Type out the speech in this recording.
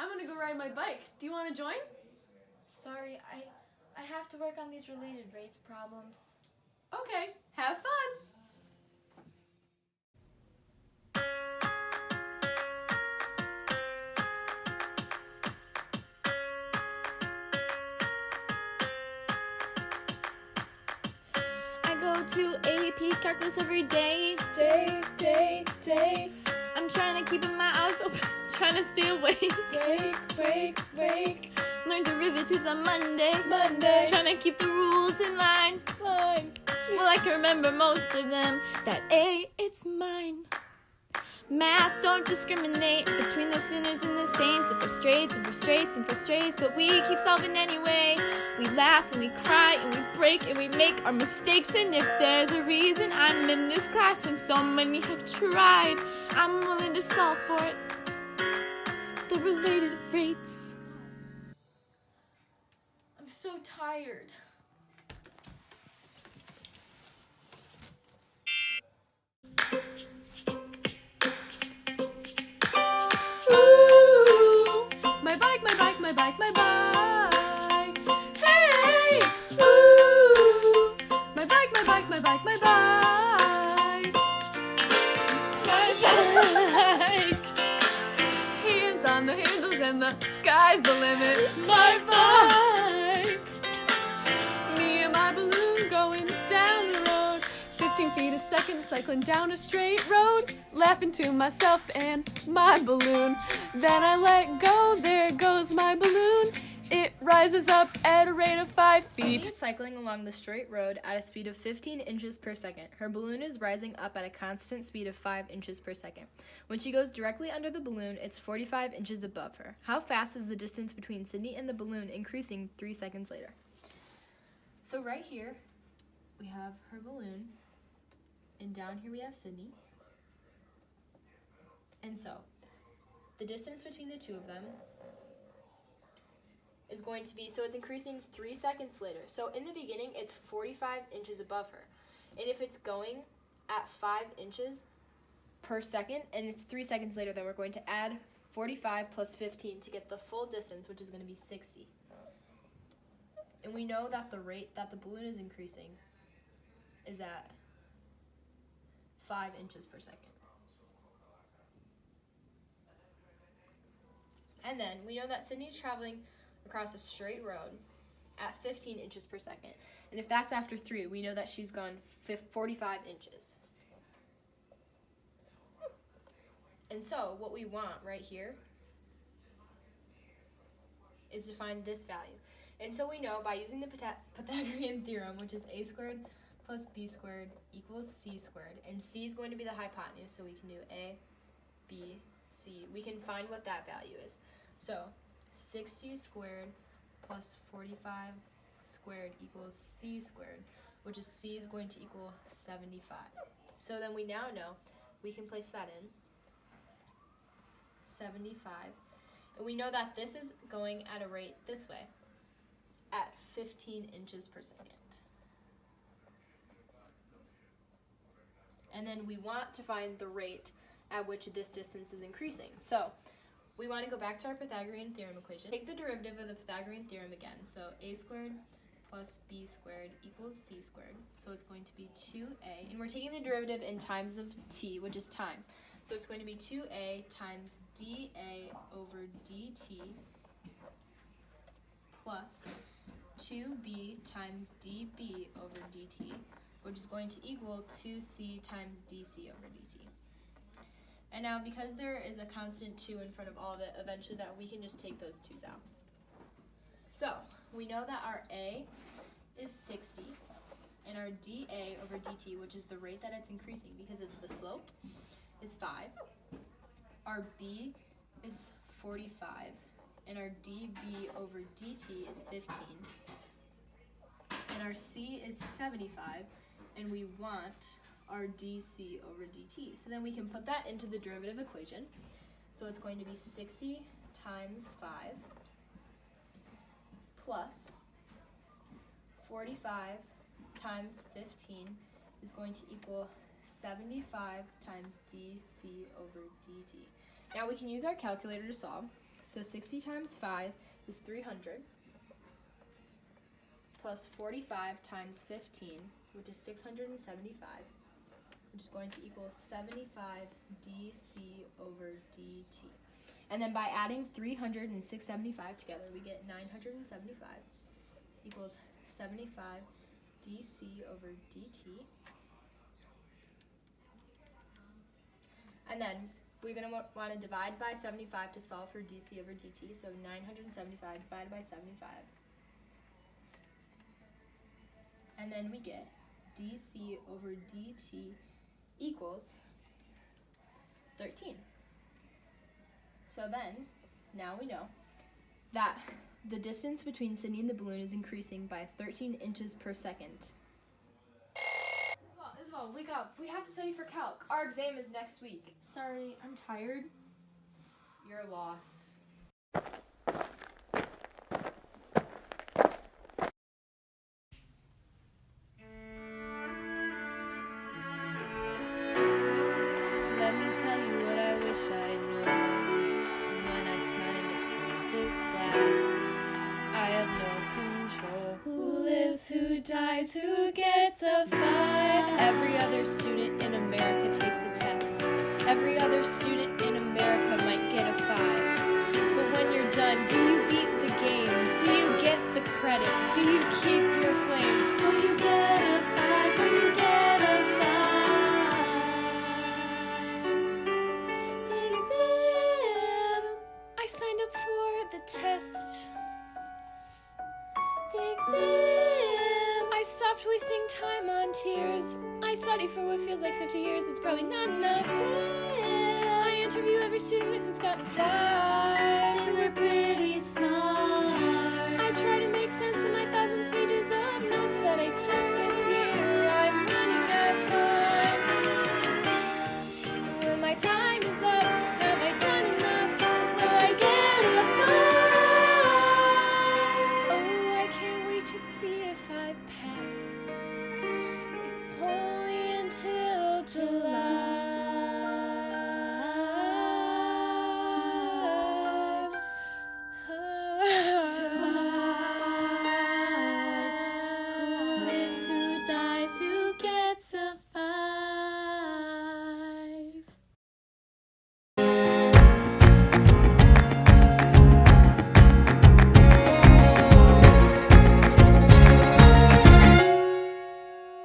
I'm gonna go ride my bike. Do you want to join? Sorry, I have to work on these related rates problems. Okay, have fun. I go to AP calculus every day. Day. I'm trying to keep my eyes open, trying to stay awake. Wake. Learn derivatives on Monday. Trying to keep the rules in line. Well, I can remember most of them. That A, it's mine. Math don't discriminate between the sinners and the saints. It frustrates, but we keep solving anyway. We laugh and we cry and we break and we make our mistakes. And if there's a reason I'm in this class when so many have tried, I'm willing to solve for it. The related rates. I'm so tired. Ooh, my bike. Hey, ooh, my bike. My bike. Hands on the handles and the sky's the limit. My bike. Me and my balloon going down the road, 15 feet a second, cycling down a straight road, laughing to myself and my balloon. Then I let go, there goes my balloon. It rises up at a rate of 5 Sydney feet. is cycling along the straight road at a speed of 15 inches per second. Her balloon is rising up at a constant speed of 5 inches per second. When she goes directly under the balloon, it's 45 inches above her. How fast is the distance between Sydney and the balloon increasing 3 seconds later? So right here, we have her balloon, and down here we have Sydney. And so, the distance between the two of them is going to be, so it's increasing 3 seconds later. So in the beginning, it's 45 inches above her. And if it's going at 5 inches per second, and it's 3 seconds later, then we're going to add 45 plus 15 to get the full distance, which is going to be 60. And we know that the rate that the balloon is increasing is at 5 inches per second. And then we know that Sydney's traveling across a straight road at 15 inches per second. And if that's after 3, we know that she's gone 45 inches. And so what we want right here is to find this value. And so we know by using the Pythagorean theorem, which is a squared plus b squared equals c squared, and c is going to be the hypotenuse, so we can do a, b, c. We can find what that value is. So 60 squared plus 45 squared equals c squared, which is c is going to equal 75. So then we now know we can place that in 75, and we know that this is going at a rate this way at 15 inches per second. And then we want to find the rate at which this distance is increasing. So we want to go back to our Pythagorean theorem equation. Take the derivative of the Pythagorean theorem again. So a squared plus b squared equals c squared. So it's going to be 2a. And we're taking the derivative in times of t, which is time. So it's going to be 2a times dA over dt plus 2b times dB over dt, which is going to equal 2c times dc over dt. And now, because there is a constant 2 in front of all of it, eventually that we can just take those 2's out. So, we know that our A is 60, and our dA over dt, which is the rate that it's increasing because it's the slope, is 5. Our B is 45, and our dB over dt is 15. And our C is 75, and we want our dc over dt. So then we can put that into the derivative equation. So it's going to be 60 times 5 plus 45 times 15 is going to equal 75 times dc over dt. Now we can use our calculator to solve. So 60 times 5 is 300, plus 45 times 15, which is 675, which is going to equal 75 dc over dt. And then by adding 300 and 675 together, we get 975 equals 75 dc over dt. And then we're going to want to divide by 75 to solve for dc over dt. So 975 divided by 75. And then we get dc over dt equals 13. So then, now we know that the distance between Sydney and the balloon is increasing by 13 inches per second. Isabelle, wake up. We have to study for calc. Our exam is next week. Sorry, I'm tired. Your loss. Let me tell you what I wish I'd known when I signed up for this class. I have no control. Who lives, who dies, who gets a 5? Every other student in America takes the test. Every other student in America might get a 5. But when you're done, do you beat the game? Do you get the credit? Do you keep your flame? Will you get a 5? Will you get a 5? Exam. I signed up for the test. Exam. I stopped wasting time on tears. I studied for what feels like 50 years. It's probably not enough. Exam. I interview every student who's gotten 5. They were pretty smart. I try to make sense of my thousands pages of notes that I took this year. I'm running out of time. When my time is up, have I done enough? Will I get a 5? Oh, I can't wait to see if I've passed. It's only until July. Who lives, who dies, who gets a 5?